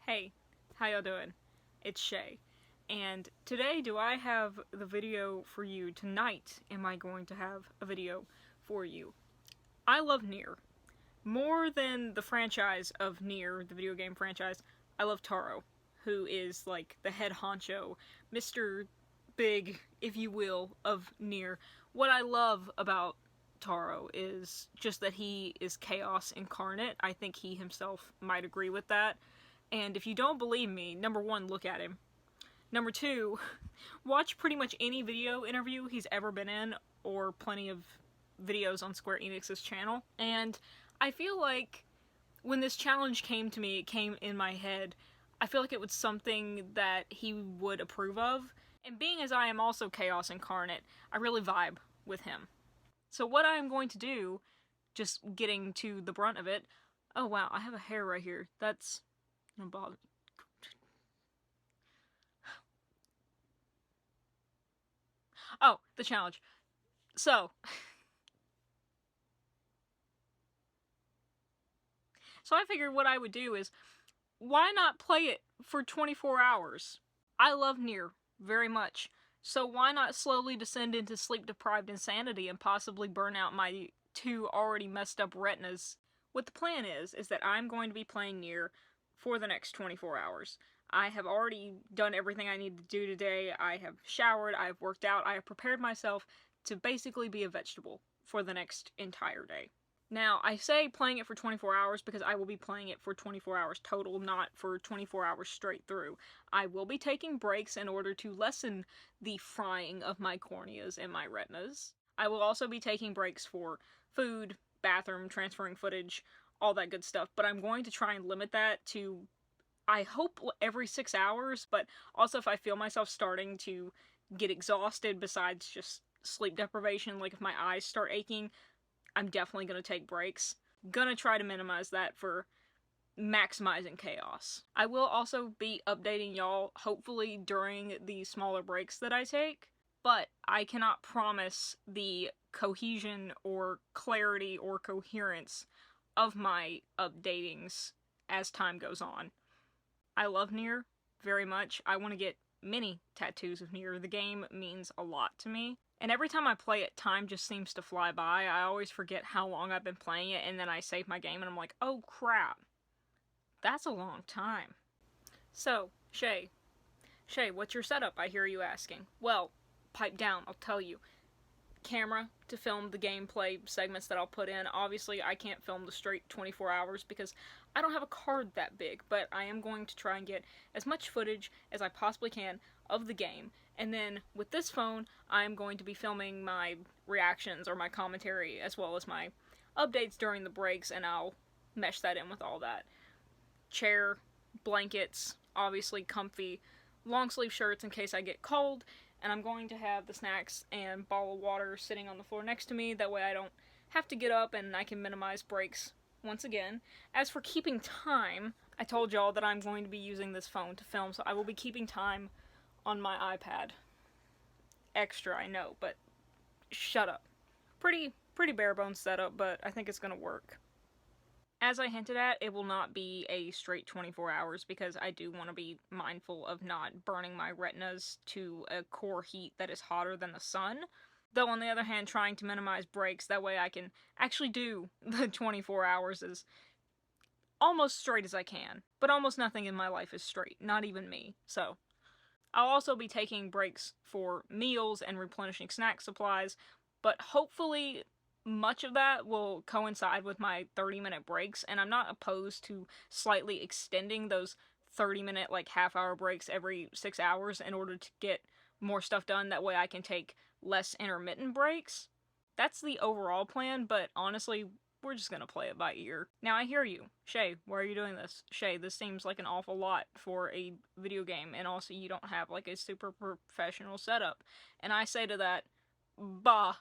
Hey, how y'all doing? It's Chey, and today do I have the video for you? Tonight am I going to have a video for you? I love Nier. More than the franchise of Nier, the video game franchise, I love Taro, who is like the head honcho, Mr. Big, if you will, of Nier. What I love about Taro is just that he is chaos incarnate. I think he himself might agree with that. And if you don't believe me, number one, look at him. Number two, watch pretty much any video interview he's ever been in, or plenty of videos on Square Enix's channel. And I feel like when this challenge came to me, it came in my head, I feel like it was something that he would approve of. And being as I am also Chaos Incarnate, I really vibe with him. So what I am going to do, just getting to the brunt of it, oh wow, I have a hair right here. That's gonna bother me. Oh, the challenge. So I figured what I would do is, why not play it for 24 hours? I love Nier very much, so why not slowly descend into sleep-deprived insanity and possibly burn out my two already messed up retinas? What the plan is that I'm going to be playing Nier for the next 24 hours. I have already done everything I need to do today. I have showered, I have worked out, I have prepared myself to basically be a vegetable for the next entire day. Now, I say playing it for 24 hours because I will be playing it for 24 hours total, not for 24 hours straight through. I will be taking breaks in order to lessen the frying of my corneas and my retinas. I will also be taking breaks for food, bathroom, transferring footage, all that good stuff, but I'm going to try and limit that to, I hope, every 6 hours, but also if I feel myself starting to get exhausted besides just sleep deprivation, like if my eyes start aching, I'm definitely going to take breaks. Gonna try to minimize that for maximizing chaos. I will also be updating y'all, hopefully during the smaller breaks that I take, but I cannot promise the cohesion or clarity or coherence of my updatings as time goes on. I love Nier very much. I want to get many tattoos of Nier. The game means a lot to me. And every time I play it, time just seems to fly by. I always forget how long I've been playing it, and then I save my game and I'm like, oh crap. That's a long time. So, Chey, what's your setup, I hear you asking? Well, pipe down, I'll tell you. Camera to film the gameplay segments that I'll put in. Obviously, I can't film the straight 24 hours because I don't have a card that big, but I am going to try and get as much footage as I possibly can of the game. And then with this phone, I'm going to be filming my reactions or my commentary as well as my updates during the breaks, and I'll mesh that in with all that. Chair, blankets, obviously comfy, long sleeve shirts in case I get cold, and I'm going to have the snacks and bottle of water sitting on the floor next to me, that way I don't have to get up and I can minimize breaks once again. As for keeping time, I told y'all that I'm going to be using this phone to film, so I will be keeping time on my iPad. Extra, I know, but shut up. Pretty bare bones setup, but I think it's gonna work. As I hinted at, it will not be a straight 24 hours because I do want to be mindful of not burning my retinas to a core heat that is hotter than the sun. Though on the other hand, trying to minimize breaks, that way I can actually do the 24 hours as almost straight as I can. But almost nothing in my life is straight, not even me, so. I'll also be taking breaks for meals and replenishing snack supplies, but hopefully much of that will coincide with my 30-minute breaks, and I'm not opposed to slightly extending those 30-minute, like, half-hour breaks every 6 hours in order to get more stuff done. That way I can take less intermittent breaks. That's the overall plan, but honestly, we're just gonna play it by ear. Now, I hear you. Chey, why are you doing this? Chey, this seems like an awful lot for a video game, and also you don't have, like, a super professional setup. And I say to that, bah.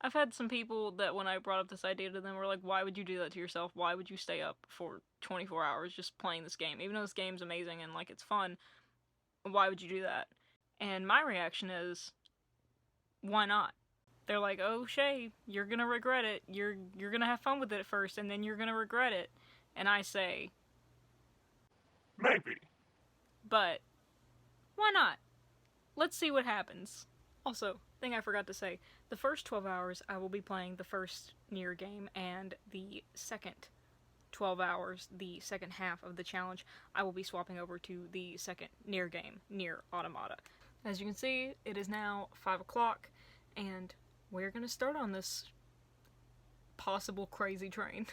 I've had some people that when I brought up this idea to them were like, why would you do that to yourself? Why would you stay up for 24 hours just playing this game? Even though this game's amazing and, like, it's fun, why would you do that? And my reaction is, why not? They're like, oh, Chey, you're gonna regret it. You're gonna have fun with it at first, and then you're gonna regret it. And I say, Maybe. But why not? Let's see what happens. Also, thing I forgot to say, the first 12 hours I will be playing the first Nier game, and the second 12 hours, the second half of the challenge, I will be swapping over to the second Nier game, Nier Automata. As you can see, it is now 5 o'clock, and we're gonna start on this possible crazy train.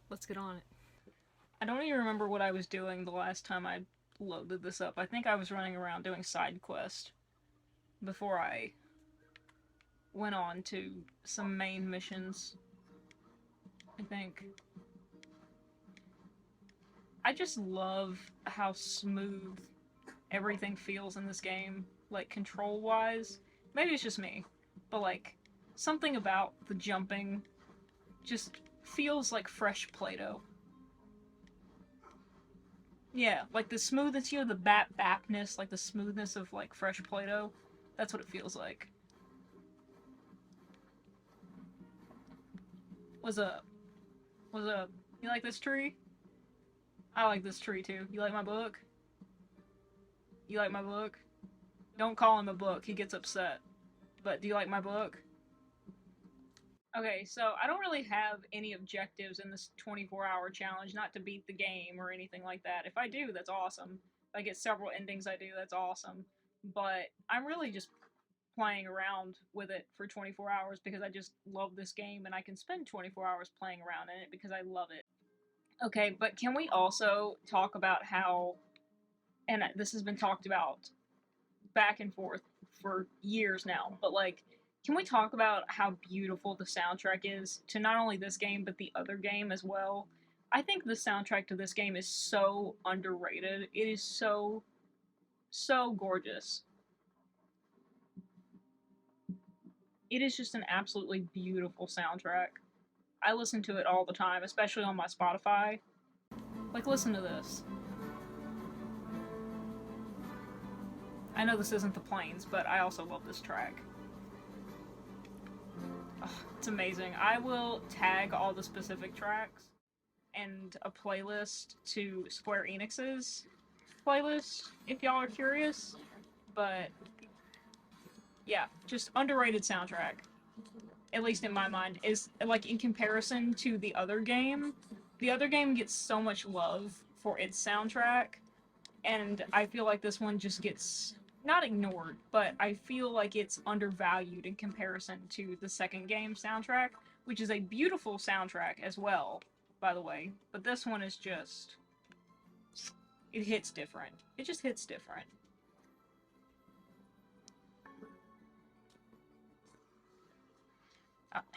Let's get on it. I don't even remember what I was doing the last time I loaded this up. I think I was running around doing side quest before I went on to some main missions, I think. I just love how smooth everything feels in this game, like control-wise. Maybe it's just me, but like something about the jumping just feels like fresh Play-Doh. Yeah, like the smoothness, you know, the bapness, like the smoothness of like fresh Play-Doh. That's what it feels like. What's up? What's up? You like this tree? I like this tree too. You like my book? You like my book? Don't call him a book, he gets upset. But do you like my book? Okay, so I don't really have any objectives in this 24-hour challenge, not to beat the game or anything like that. If I do, that's awesome. If I get several endings I do, that's awesome. But I'm really just playing around with it for 24 hours because I just love this game and I can spend 24 hours playing around in it because I love it. Okay, but can we also talk about how, and this has been talked about back and forth for years now, but like, can we talk about how beautiful the soundtrack is to not only this game, but the other game as well? I think the soundtrack to this game is so underrated. It is so, so gorgeous. It is just an absolutely beautiful soundtrack. I listen to it all the time, especially on my Spotify. Like, listen to this. I know this isn't the plains, but I also love this track. Ugh, it's amazing. I will tag all the specific tracks and a playlist to Square Enix's playlist, if y'all are curious. But, yeah, just underrated soundtrack. At least in my mind, is, like, in comparison to the other game gets so much love for its soundtrack, and I feel like this one just gets, not ignored, but I feel like it's undervalued in comparison to the second game soundtrack, which is a beautiful soundtrack as well, by the way, but this one is just, it hits different. It just hits different.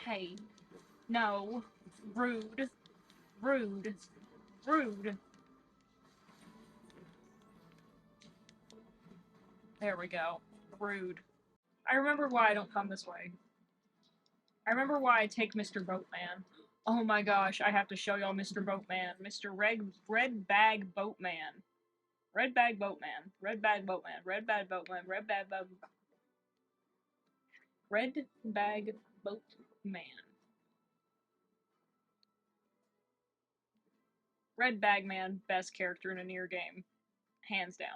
Hey. No. Rude. Rude. Rude. There we go. Rude. I remember why I don't come this way. I remember why I take Mr. Boatman. Oh my gosh, I have to show y'all Mr. Boatman. Mr. Red Bag Boatman. Red Bag Boatman. Red Bag Boatman. Red Bag Boatman. Red Bag Boatman. Red Bag Boatman. Red Bagman, best character in a Nier game. Hands down.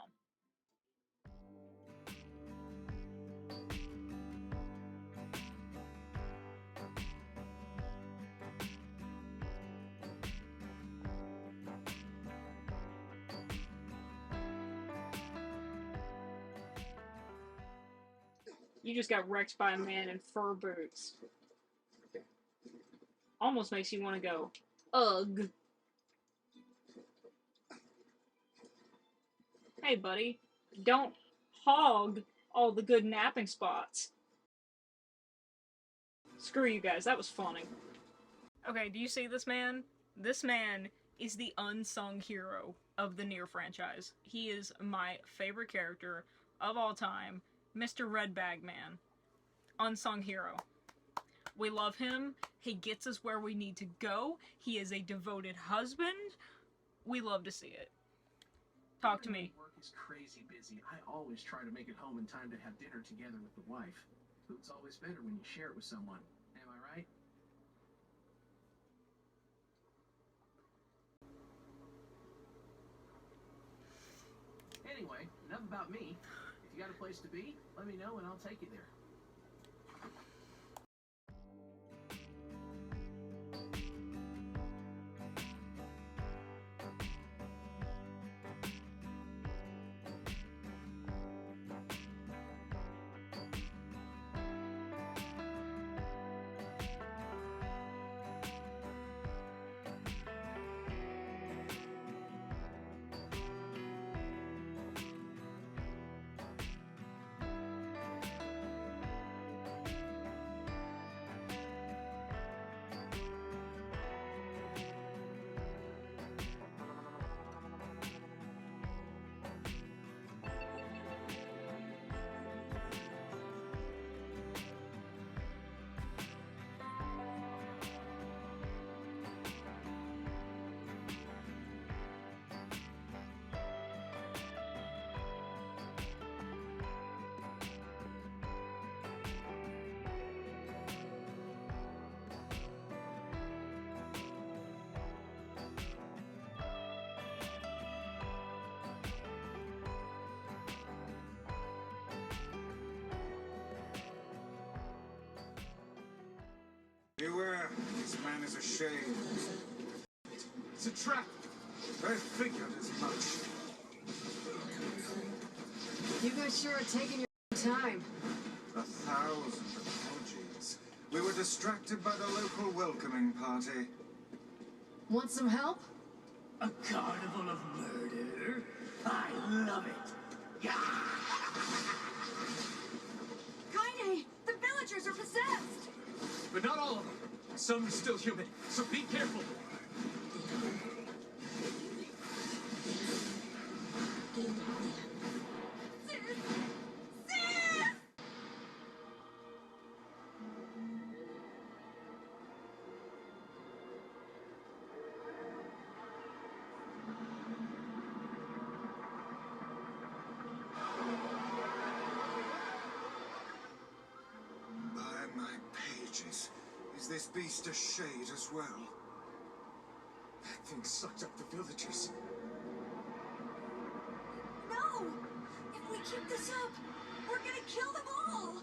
You just got wrecked by a man in fur boots. Almost makes you want to go, ugh. Hey, buddy, don't hog all the good napping spots. Screw you guys, that was funny. Okay, do you see this man? This man is the unsung hero of the Nier franchise. He is my favorite character of all time, Mr. Red Bag Man. Unsung hero. We love him. He gets us where we need to go. He is a devoted husband. We love to see it. Talk to me. Work is crazy busy. I always try to make it home in time to have dinner together with the wife. Food's always better when you share it with someone. Am I right? Anyway, enough about me. If you got a place to be, let me know and I'll take you there. Beware, this man is a shame. It's a trap. I figured as much. You guys sure are taking your time. 1,000 apologies. We were distracted by the local welcoming party. Want some help? A carnival of murder? I love it. Kaine! The villagers are possessed! But not all of them. Some are still human, so be careful. By my pages, is this beast a shade as well? That thing sucked up the villagers. No! If we keep this up, we're gonna kill them all!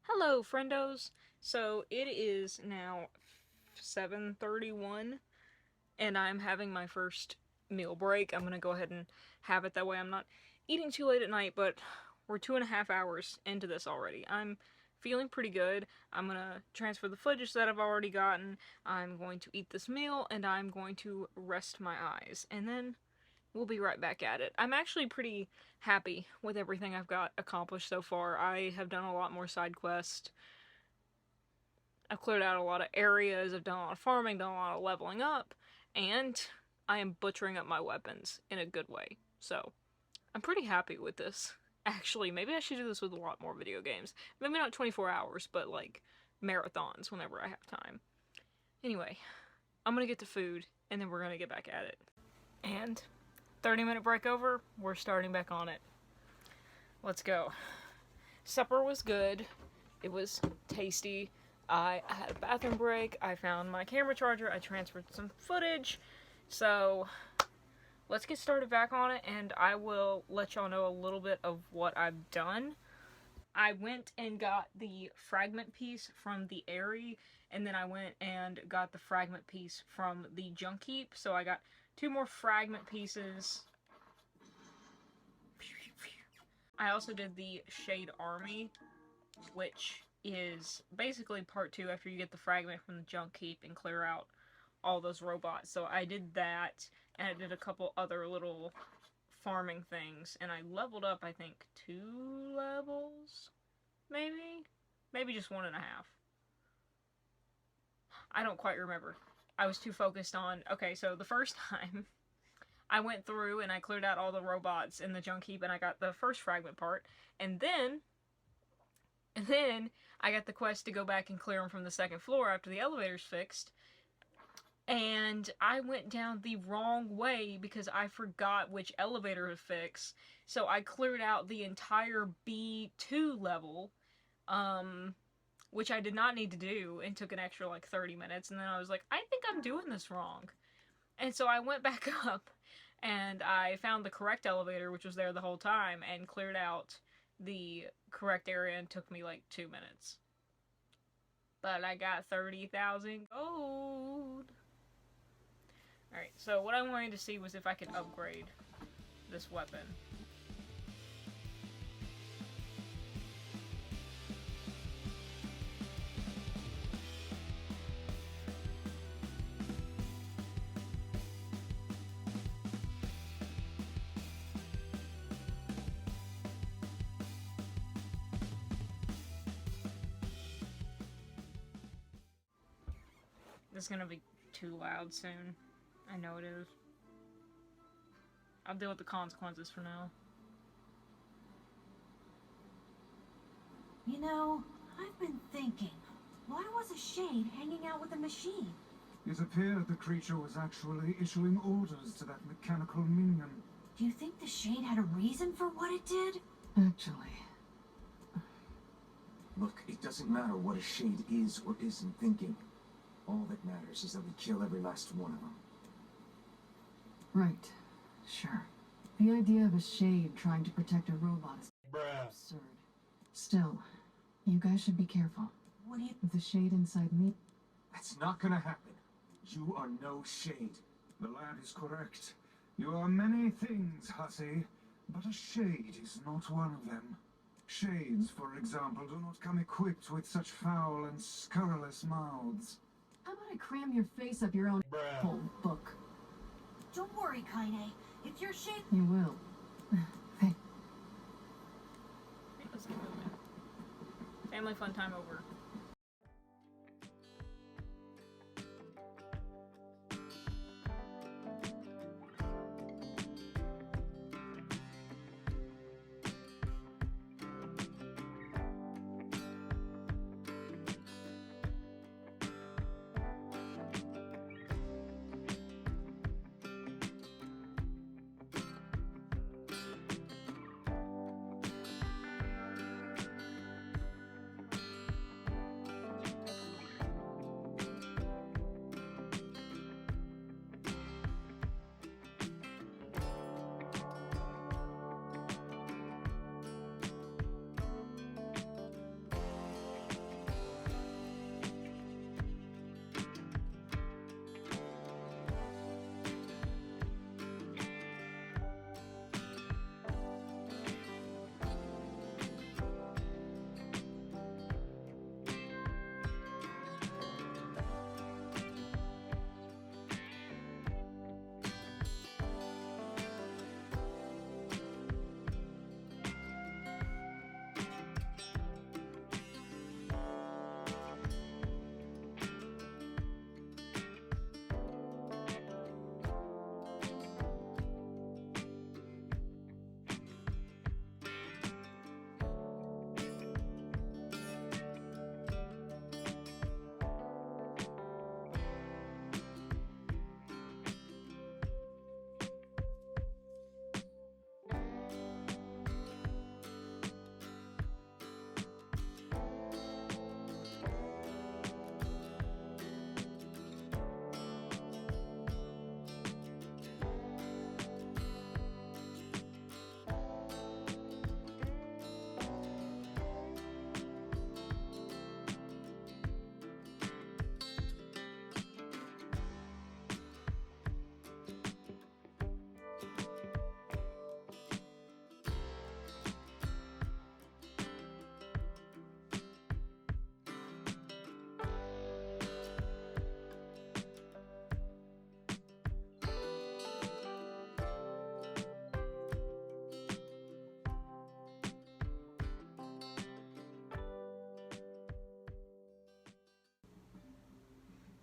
Hello, friendos. So it is now 7:31, and I'm having my first meal break. I'm gonna go ahead and have it that way. I'm not eating too late at night, but we're 2.5 hours into this already. I'm feeling pretty good. I'm gonna transfer the footage that I've already gotten. I'm going to eat this meal, and I'm going to rest my eyes, and then we'll be right back at it. I'm actually pretty happy with everything I've got accomplished so far. I have done a lot more side quests. I've cleared out a lot of areas, I've done a lot of farming, done a lot of leveling up, and I am butchering up my weapons in a good way. So, I'm pretty happy with this. Actually, maybe I should do this with a lot more video games. Maybe not 24 hours, but like marathons whenever I have time. Anyway, I'm gonna get to food, and then we're gonna get back at it. And 30-minute break over, we're starting back on it. Let's go. Supper was good. It was tasty. I had a bathroom break. I found my camera charger. I transferred some footage. So, let's get started back on it, and I will let y'all know a little bit of what I've done. I went and got the fragment piece from the Airy, and then I went and got the fragment piece from the junk heap. So I got 2 more fragment pieces. I also did the Shade Army, which is basically part 2 after you get the fragment from the junk heap and clear out all those robots. So I did that, and I did a couple other little farming things, and I leveled up, I think, 2 levels? Maybe just 1.5. I don't quite remember. I was too focused on... Okay, so the first time, I went through and I cleared out all the robots in the junk heap, and I got the first fragment part, and then I got the quest to go back and clear them from the 2nd floor after the elevator's fixed, and I went down the wrong way because I forgot which elevator to fix, so I cleared out the entire B2 level, which I did not need to do, and took an extra like 30 minutes, and then I was like, I think I'm doing this wrong. And so I went back up, And I found the correct elevator, which was there the whole time, and cleared out the correct area and took me like 2 minutes. But I got 30,000 gold. Alright, so what I wanted to see was if I could upgrade this weapon. This is gonna be too loud soon. I know it is. I'll deal with the consequences for now. You know, I've been thinking, why was a shade hanging out with a machine? It appeared the creature was actually issuing orders to that mechanical minion. Do you think the shade had a reason for what it did? Actually. Look, it doesn't matter what a shade is or isn't thinking. All that matters is that we kill every last one of them. Right. Sure. The idea of a shade trying to protect a robot is absurd. Still, you guys should be careful. What do you... With the shade inside me... That's not gonna happen. You are no shade. The lad is correct. You are many things, hussy, but a shade is not one of them. Shades, for example, do not come equipped with such foul and scurrilous mouths. How about I cram your face up your own whole book? Don't worry, Kaine. If your shade... You will. Hey. Let's keep moving. Family fun time over.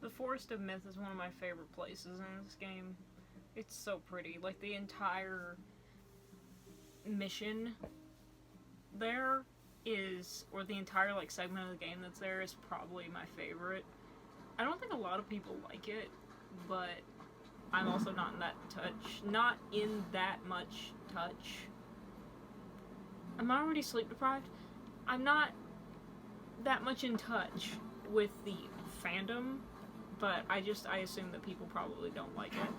The Forest of Myth is one of my favorite places in this game. It's so pretty. Like, the entire mission there is, or the entire, like, segment of the game that's there is probably my favorite. I don't think a lot of people like it, but I'm also not in that much touch. I'm already sleep deprived. I'm not that much in touch with the fandom, but I assume that people probably don't like it.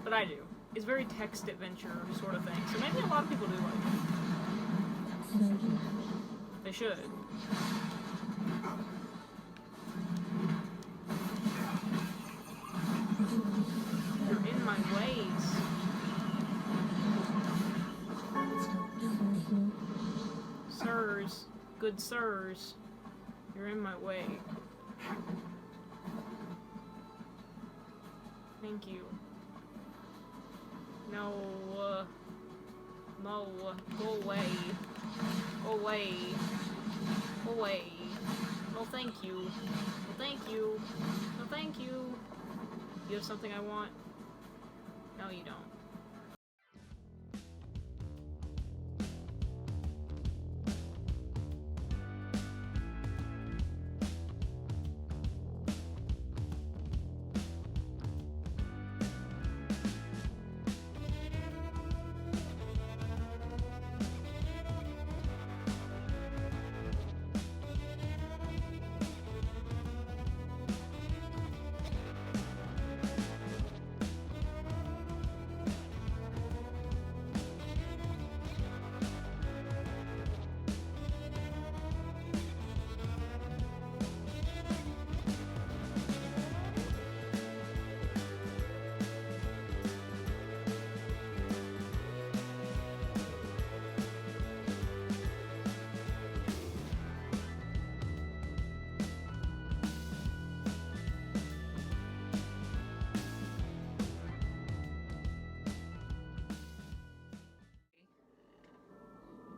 But I do. It's very text adventure sort of thing, so maybe a lot of people do like it. They should. You're in my ways. Sirs, good sirs, you're in my way. Thank you. No, no, go away. Go away. Go away. No thank you. No thank you. No thank you. You have something I want? No, you don't.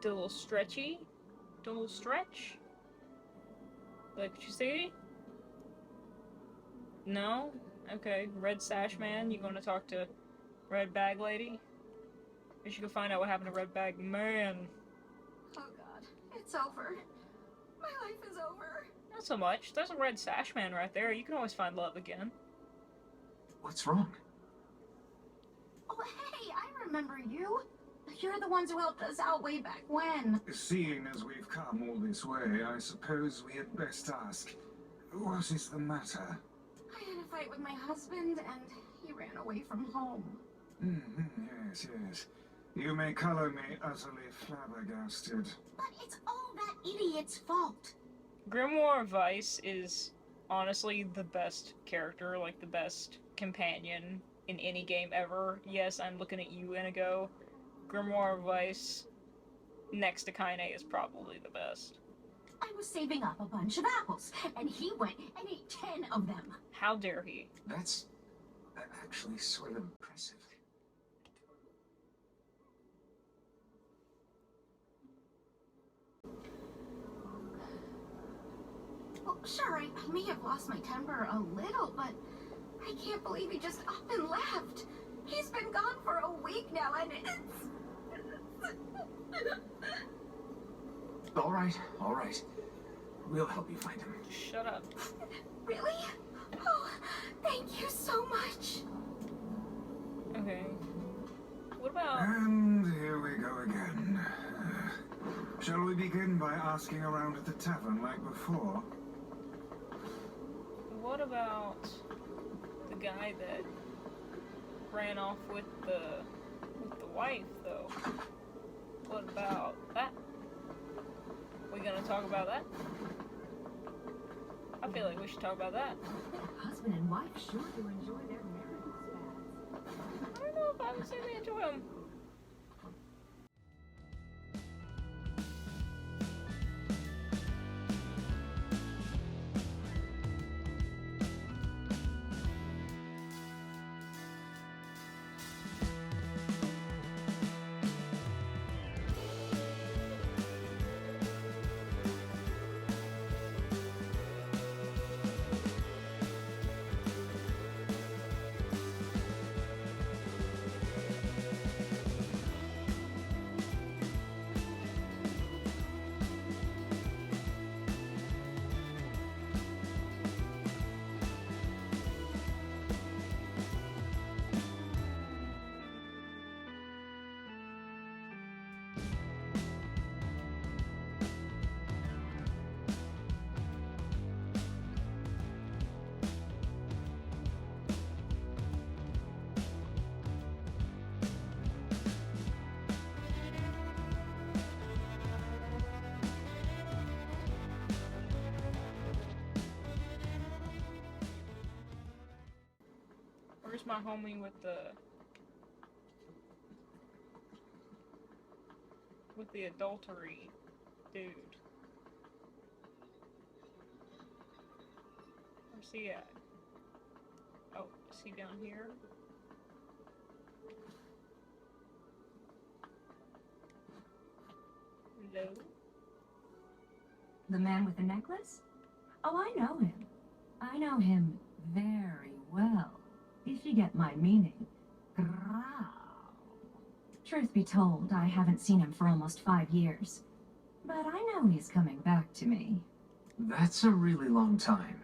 Do a little stretchy. Do a little stretch. Like what you see? No? Okay. Red Sash Man, you gonna talk to Red Bag Lady? You should go find out what happened to Red Bag Man. Oh god, it's over. My life is over. Not so much. There's a Red Sash Man right there. You can always find love again. What's wrong? Oh hey, I remember you. You're the ones who helped us out way back when. Seeing as we've come all this way, I suppose we had best ask, what is the matter? I had a fight with my husband and he ran away from home. Yes, yes. You may color me utterly flabbergasted. But it's all that idiot's fault. Grimoire Vice is honestly the best character, like the best companion in any game ever. Yes, I'm looking at you, Inigo. Grimoire Vice, next to Kaine, is probably the best. I was saving up a bunch of apples, and he went and ate 10 of them. How dare he? That's actually sort of impressive. Well, sure, I may have lost my temper a little, but I can't believe he just up and left. He's been gone for a week now, and it's... All right. We'll help you find him. Shut up. Really? Oh, thank you so much. Okay. What about... And here we go again. Shall we begin by asking around at the tavern like before? What about the guy that ran off with the wife, though? What about that? We gonna talk about that? I feel like we should talk about that. Husband and wife sure do enjoy their marital spats. I don't know if I would say they enjoy them. my homie with the adultery dude. Where's he at? Oh, is he down here? Hello? The man with the necklace? Oh, I know him. I know him very well, if you get my meaning. Growl. Truth be told, I haven't seen him for almost 5 years. But I know he's coming back to me. That's a really long time.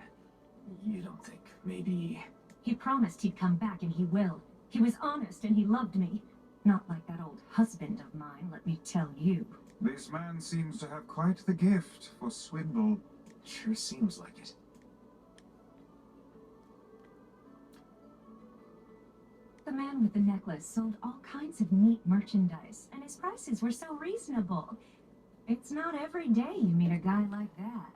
You don't think maybe... He promised he'd come back, and he will. He was honest, and he loved me. Not like that old husband of mine, let me tell you. This man seems to have quite the gift for swindle. Sure seems like it. The man with the necklace sold all kinds of neat merchandise, and his prices were so reasonable. It's not every day you meet a guy like that.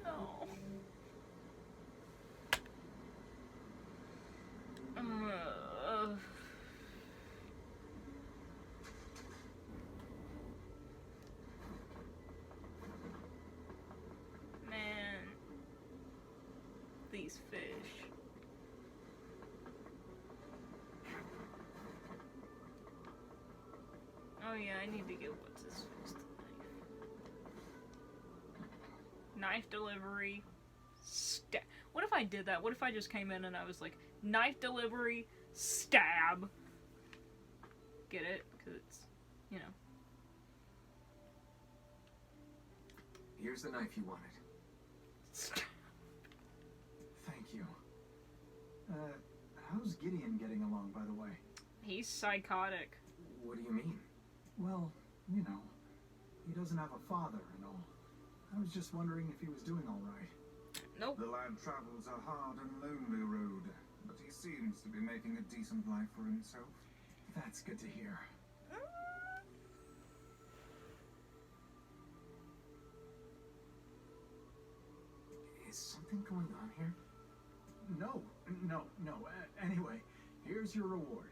No. Man. These fish. Oh yeah, I need to get what's his face knife delivery. What if I did that? What if I just came in and I was like, knife delivery, stab. Get it? Because it's, you know. Here's the knife you wanted. Thank you. How's Gideon getting along, by the way? He's psychotic. What do you mean? Well, you know, he doesn't have a father and all. I was just wondering if he was doing all right. Nope. The lad travels a hard and lonely road, but he seems to be making a decent life for himself. That's good to hear. Is something going on here? No. Anyway, here's your reward.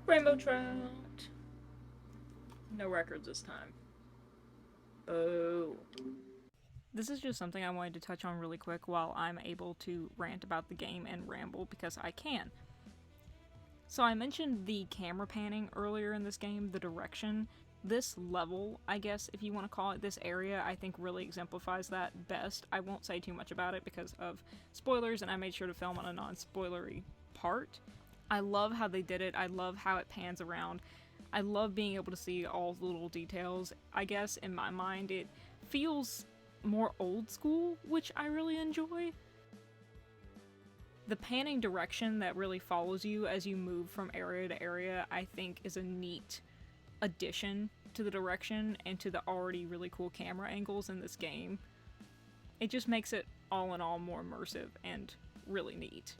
Rainbow trout. No records this time. Boo. This is just something I wanted to touch on really quick while I'm able to rant about the game and ramble, because I can. So I mentioned the camera panning earlier in this game, the direction, This level, I guess, if you want to call it, this area, I think really exemplifies that best. I won't say too much about it because of spoilers, and I made sure to film on a non-spoilery part. I love how they did it. I love how it pans around. I love being able to see all the little details. I guess, in my mind, it feels more old school, which I really enjoy. The panning direction that really follows you as you move from area to area, I think, is a neat addition to the direction and to the already really cool camera angles in this game. It just makes it all in all more immersive and really neat.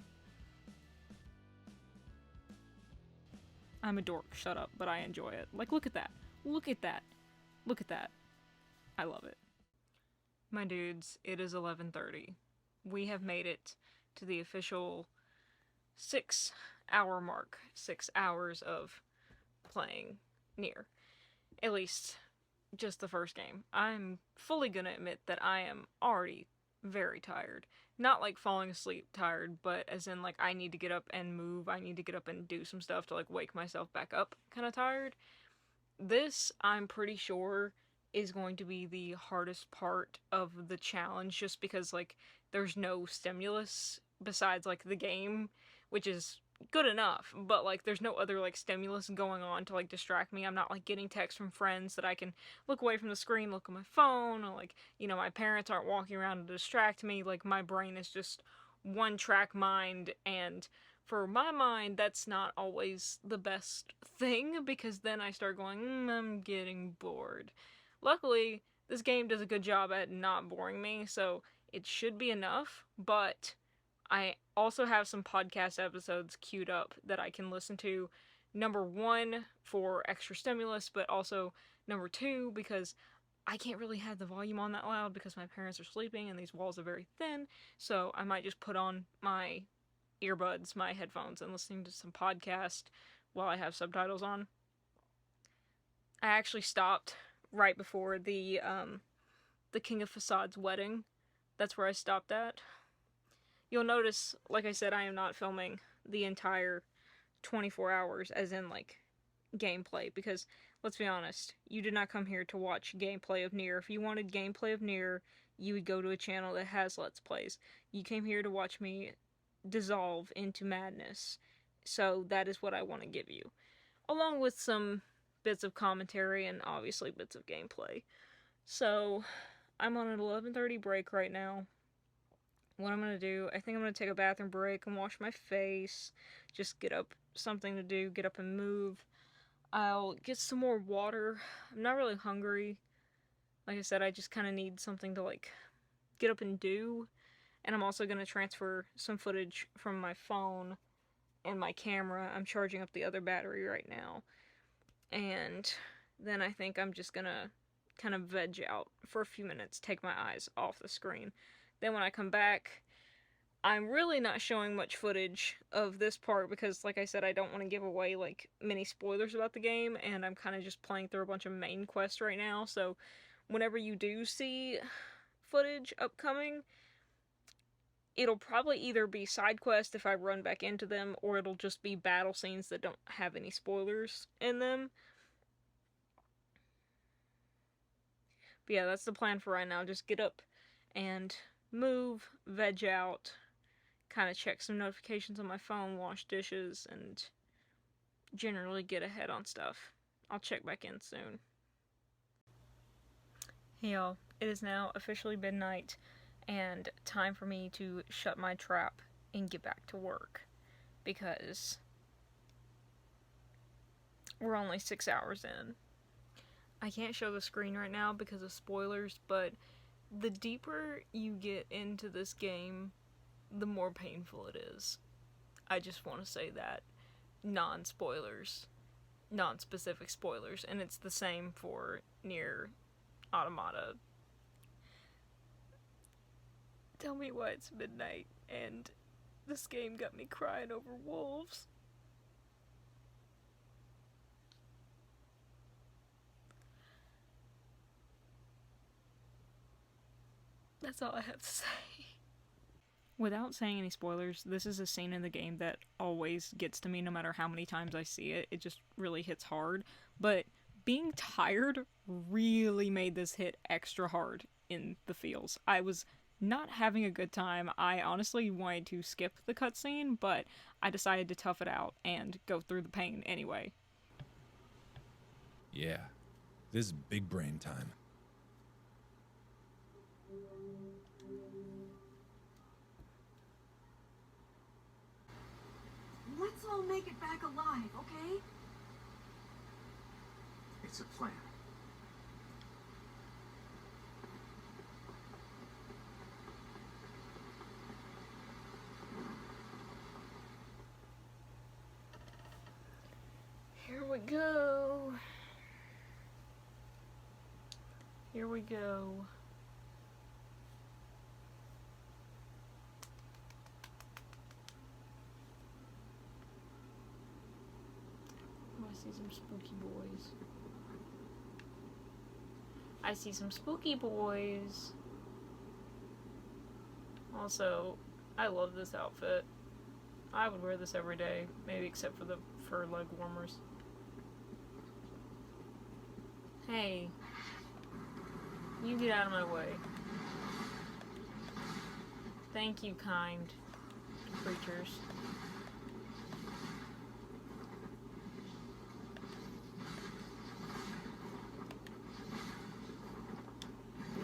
I'm a dork, shut up, but I enjoy it. Like, look at that. Look at that. Look at that. I love it. My dudes, it is 11:30. We have made it to the official 6-hour mark. 6 hours of playing Nier. At least, just the first game. I'm fully gonna admit that I am already very tired. Not like falling asleep tired, but as in like I need to get up and move, I need to get up and do some stuff to like wake myself back up kind of tired. This, I'm pretty sure, is going to be the hardest part of the challenge just because like there's no stimulus besides like the game, which is good enough, but like there's no other like stimulus going on to like distract me. I'm not like getting texts from friends that I can look away from the screen, look at my phone, or like, you know, my parents aren't walking around to distract me. Like my brain is just one track mind, and for my mind that's not always the best thing because then I start going, I'm getting bored. Luckily, this game does a good job at not boring me, so it should be enough, but I also have some podcast episodes queued up that I can listen to. Number 1, for extra stimulus, but also number 2, because I can't really have the volume on that loud because my parents are sleeping and these walls are very thin, so I might just put on my earbuds, my headphones, and listening to some podcast while I have subtitles on. I actually stopped right before the King of Facade's wedding. That's where I stopped at. You'll notice, like I said, I am not filming the entire 24 hours, as in, like, gameplay, because, let's be honest, you did not come here to watch gameplay of Nier. If you wanted gameplay of Nier, you would go to a channel that has Let's Plays. You came here to watch me dissolve into madness, so that is what I want to give you. Along with some bits of commentary and, obviously, bits of gameplay. So, I'm on an 11:30 break right now. What I'm gonna do, I think I'm gonna take a bathroom break and wash my face. Just get up, something to do, get up and move. I'll get some more water. I'm not really hungry. Like I said, I just kind of need something to like get up and do. And I'm also gonna transfer some footage from my phone and my camera. I'm charging up the other battery right now. And then I think I'm just gonna kind of veg out for a few minutes, take my eyes off the screen. Then when I come back, I'm really not showing much footage of this part because, like I said, I don't want to give away, like, many spoilers about the game, and I'm kind of just playing through a bunch of main quests right now, so whenever you do see footage upcoming, it'll probably either be side quests if I run back into them, or it'll just be battle scenes that don't have any spoilers in them. But yeah, that's the plan for right now. Just get up and move, veg out, kind of check some notifications on my phone, wash dishes, and generally get ahead on stuff. I'll check back in soon. Hey y'all, it is now officially midnight, and time for me to shut my trap and get back to work, because we're only 6 hours in. I can't show the screen right now because of spoilers, but the deeper you get into this game, the more painful it is. I just want to say that. Non-spoilers. Non-specific spoilers. And it's the same for Nier Automata. Tell me why it's midnight and this game got me crying over wolves. That's all I have to say. Without saying any spoilers, this is a scene in the game that always gets to me no matter how many times I see it. It just really hits hard. But being tired really made this hit extra hard in the feels. I was not having a good time. I honestly wanted to skip the cutscene, but I decided to tough it out and go through the pain anyway. Yeah, this is big brain time. Let's all make it back alive, okay? It's a plan. Here we go. Here we go. I see some spooky boys. I see some spooky boys. Also, I love this outfit. I would wear this every day, maybe except for the fur leg warmers. Hey, you get out of my way. Thank you, kind creatures.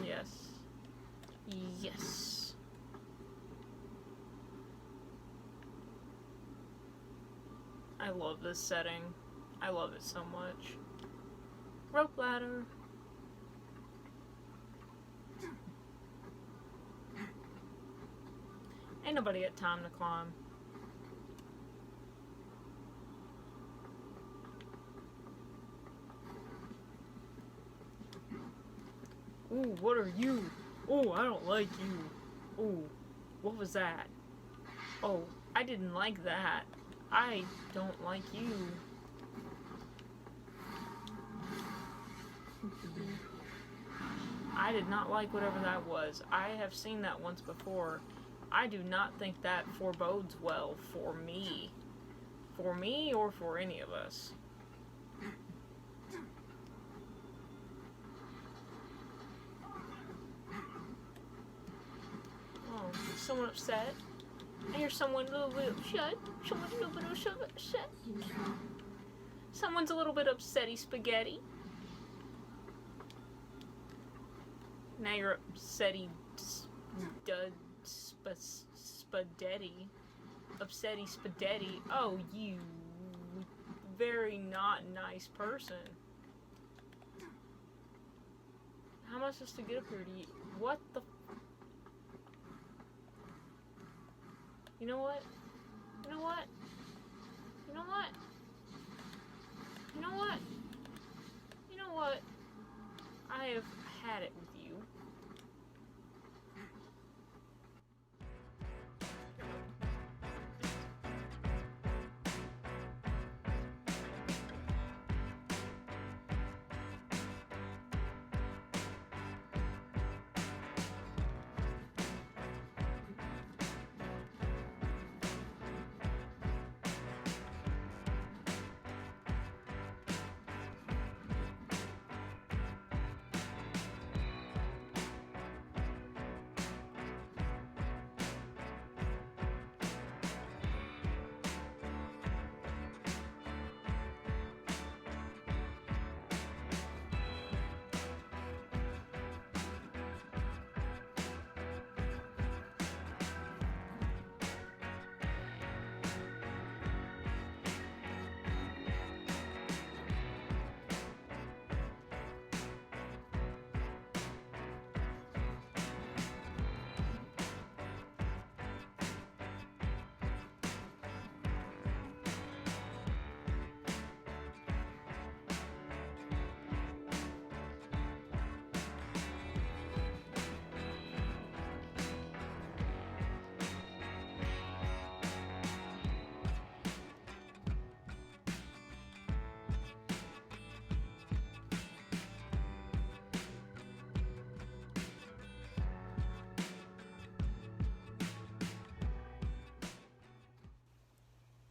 Yes. Yes. I love this setting. I love it so much. Rope ladder. Ain't nobody got time to climb. Ooh, what are you? Oh, I don't like you. Ooh, what was that? Oh, I didn't like that. I don't like you. I did not like whatever that was. I have seen that once before. I do not think that forebodes well for me. For me or for any of us. Oh, is someone upset? I hear someone a little bit upset. Someone's a little bit upset. Someone's a little bit upsetty spaghetti. Now you're upsetty spadetti. Upsetty spadetti. Oh, you very not nice person. How am I supposed to get up here to you? What the? You know what? You know what? You know what? You know what? You know what? I have had it with you.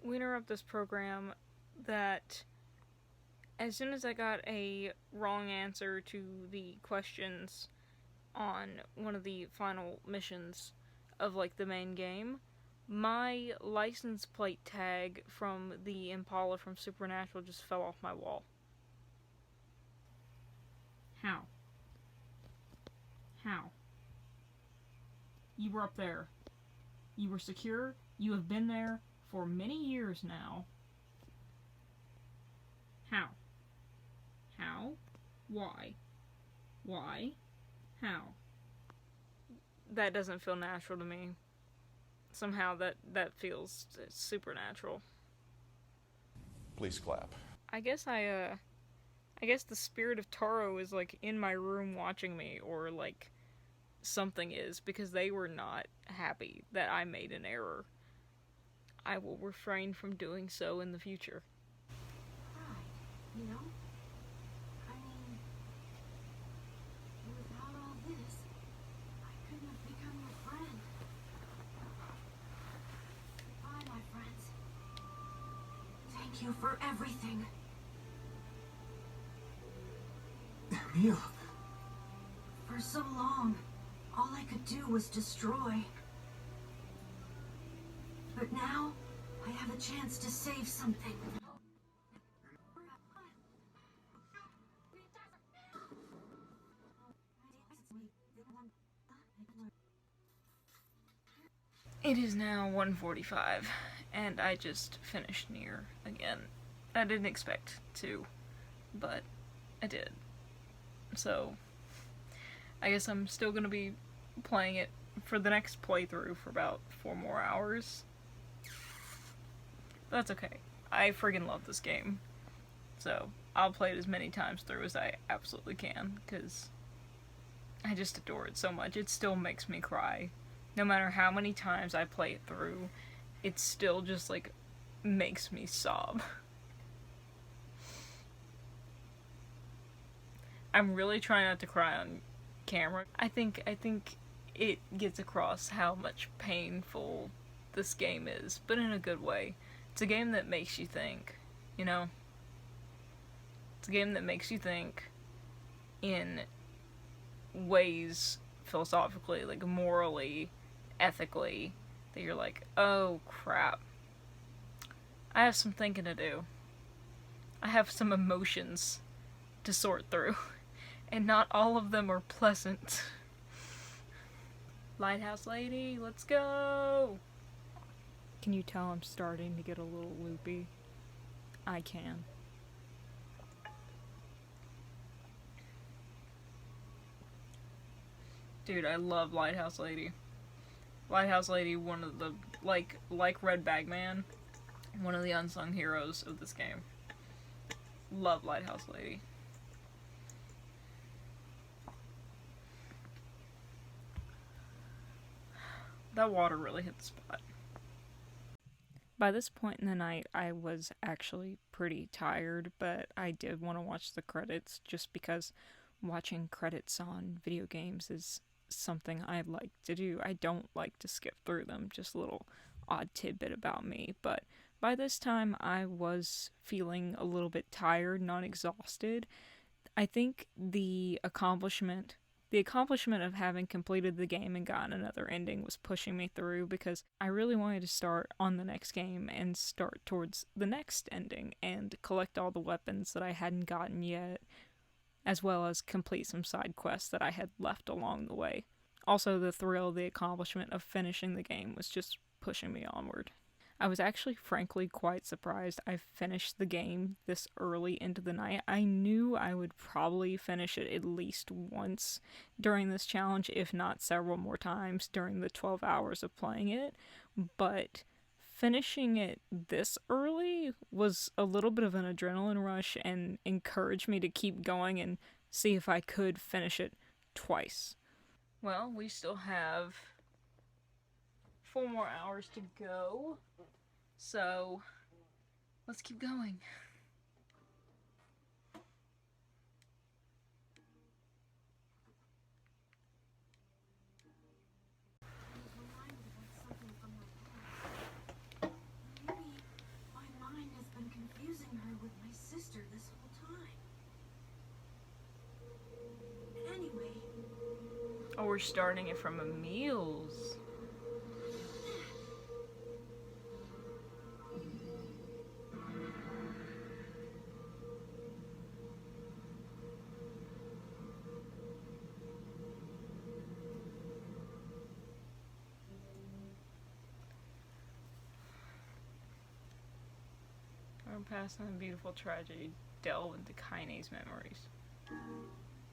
We interrupt this program that as soon as I got a wrong answer to the questions on one of the final missions of, like, the main game, my license plate tag from the Impala from Supernatural just fell off my wall. How? How? You were up there. You were secure. You have been there for many years now. How? How? Why? Why? How? That doesn't feel natural to me. Somehow that feels supernatural. Please clap. I guess the spirit of Taro is, like, in my room watching me, or, like, something is, because they were not happy that I made an error. I will refrain from doing so in the future. Pride, you know? I mean, without all this, I couldn't have become your friend. Goodbye, my friends. Thank you for everything. Emil! For so long, all I could do was destroy. But now, I have a chance to save something. It is now 1:45, and I just finished Nier again. I didn't expect to, but I did. So, I guess I'm still gonna be playing it for the next playthrough for about 4 more hours. That's okay. I friggin' love this game. So, I'll play it as many times through as I absolutely can, because I just adore it so much. It still makes me cry. No matter how many times I play it through, it still just, like, makes me sob. I'm really trying not to cry on camera. I think it gets across how much painful this game is, but in a good way. It's a game that makes you think, you know? It's a game that makes you think in ways philosophically, like morally, ethically, that you're like, oh crap. I have some thinking to do. I have some emotions to sort through, and not all of them are pleasant. Lighthouse lady, let's go! Can you tell I'm starting to get a little loopy? I can. Dude, I love Lighthouse Lady. Lighthouse Lady, one of the, like Red Bagman, one of the unsung heroes of this game. Love Lighthouse Lady. That water really hit the spot. By this point in the night, I was actually pretty tired, but I did want to watch the credits just because watching credits on video games is something I like to do. I don't like to skip through them, just a little odd tidbit about me, but by this time I was feeling a little bit tired, not exhausted. I think the accomplishment of having completed the game and gotten another ending was pushing me through, because I really wanted to start on the next game and start towards the next ending and collect all the weapons that I hadn't gotten yet, as well as complete some side quests that I had left along the way. Also, the thrill of the accomplishment of finishing the game was just pushing me onward. I was actually frankly quite surprised I finished the game this early into the night. I knew I would probably finish it at least once during this challenge, if not several more times during the 12 hours of playing it, but finishing it this early was a little bit of an adrenaline rush and encouraged me to keep going and see if I could finish it twice. Well, we still have 4 more hours to go, so let's keep going. Maybe my mind has been confusing her with my sister this whole time. we're starting it from Emil's. Our past and beautiful tragedy delve into Kaine's memories.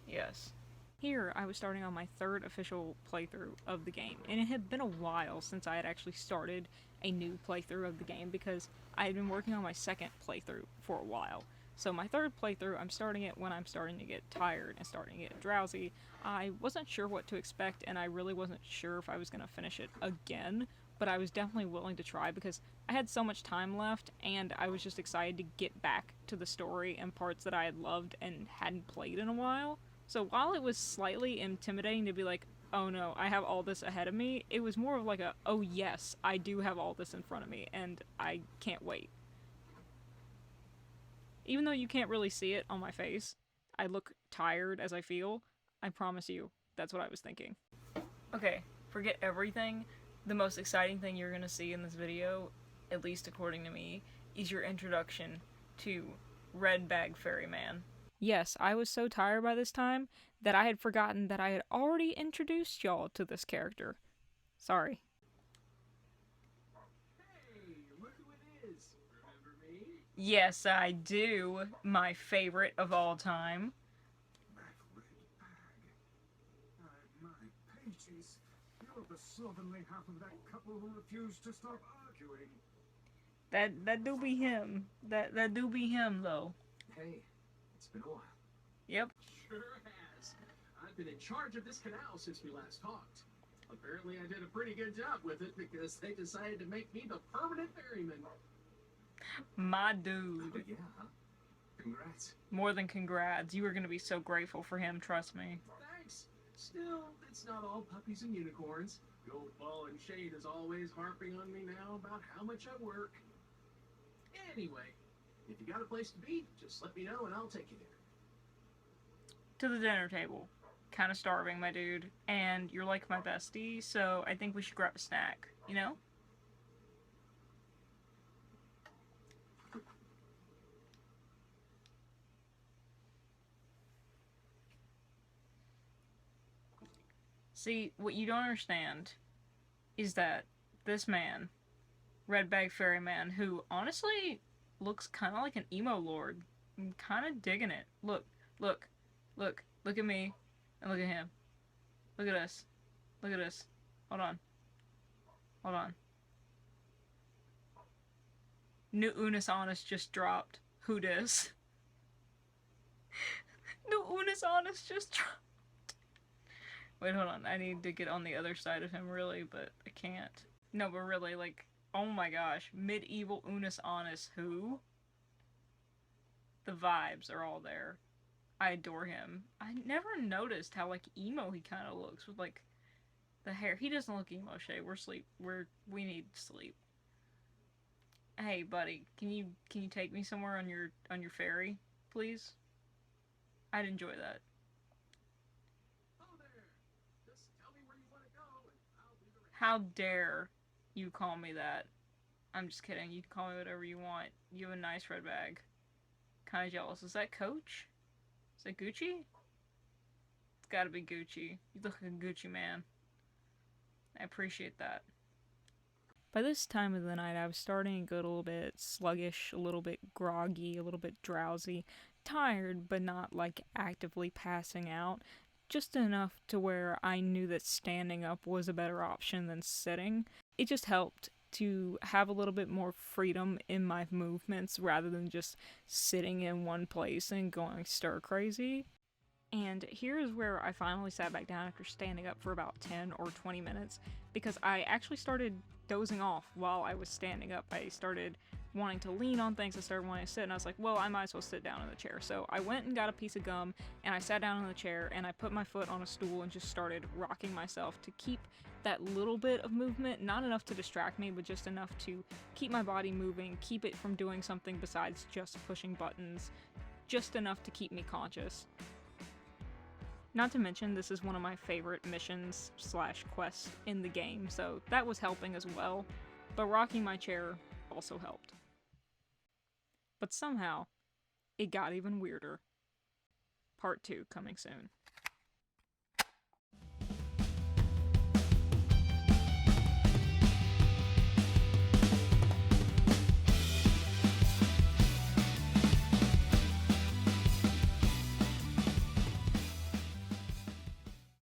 Yes. Here, I was starting on my third official playthrough of the game, and it had been a while since I had actually started a new playthrough of the game because I had been working on my second playthrough for a while. So my third playthrough, I'm starting it when I'm starting to get tired and starting to get drowsy. I wasn't sure what to expect, and I really wasn't sure if I was going to finish it again, but I was definitely willing to try because I had so much time left, and I was just excited to get back to the story and parts that I had loved and hadn't played in a while. So while it was slightly intimidating to be like, oh no, I have all this ahead of me, it was more of like a, oh yes, I do have all this in front of me, and I can't wait. Even though you can't really see it on my face, I look tired as I feel, I promise you, that's what I was thinking. Okay, forget everything. The most exciting thing you're gonna see in this video, at least according to me, is your introduction to Red Bag Ferryman. Yes, I was so tired by this time that I had forgotten that I had already introduced y'all to this character. Sorry. Hey, look who it is. Remember me? Yes, I do. My favorite of all time. That red bag. My pages. You're the slovenly half of that couple who refused to stop arguing. That do be him. That do be him, though. Hey, it's been a while. Yep. Sure has. I've been in charge of this canal since we last talked. Apparently I did a pretty good job with it because they decided to make me the permanent ferryman. My dude. Oh, yeah, huh? Congrats. More than congrats. You are gonna be so grateful for him, trust me. Thanks. Still, it's not all puppies and unicorns. Goldball and Shade is always harping on me now about how much I work. Anyway, if you got a place to be, just let me know and I'll take you there. To the dinner table. Kinda starving, my dude. And you're like my bestie, so I think we should grab a snack, you know? See, what you don't understand is that this man, Red Bag Ferryman, who honestly looks kind of like an emo lord. I'm kind of digging it. Look, look, look, look at me, and look at him. Look at us. Look at us. Hold on. Hold on. New Unis Honest just dropped. Who dis? New Unis Honest just dropped. Wait, hold on. I need to get on the other side of him, really, but I can't. No, but really, like, oh my gosh. Medieval Unis Honest, who? The vibes are all there. I adore him. I never noticed how, like, emo he kind of looks with, like, the hair. He doesn't look emo, Chey. We need sleep. Hey, buddy, can you take me somewhere on your ferry, please? I'd enjoy that. How dare you call me that? I'm just kidding. You can call me whatever you want. You have a nice red bag. Kinda jealous. Is that Coach? Is that Gucci? It's gotta be Gucci. You look like a Gucci man. I appreciate that. By this time of the night, I was starting to get a little bit sluggish, a little bit groggy, a little bit drowsy. Tired, but not like actively passing out. Just enough to where I knew that standing up was a better option than sitting. It just helped to have a little bit more freedom in my movements rather than just sitting in one place and going stir crazy. And here's where I finally sat back down after standing up for about 10 or 20 minutes because I actually started dozing off while I was standing up. I started wanting to lean on things, I started wanting to sit, and I was like, well, I might as well sit down in the chair. So I went and got a piece of gum, and I sat down in the chair, and I put my foot on a stool and just started rocking myself to keep that little bit of movement, not enough to distract me, but just enough to keep my body moving, keep it from doing something besides just pushing buttons, just enough to keep me conscious. Not to mention, this is one of my favorite missions slash quests in the game, so that was helping as well, but rocking my chair also helped. But somehow, it got even weirder. Part 2 coming soon.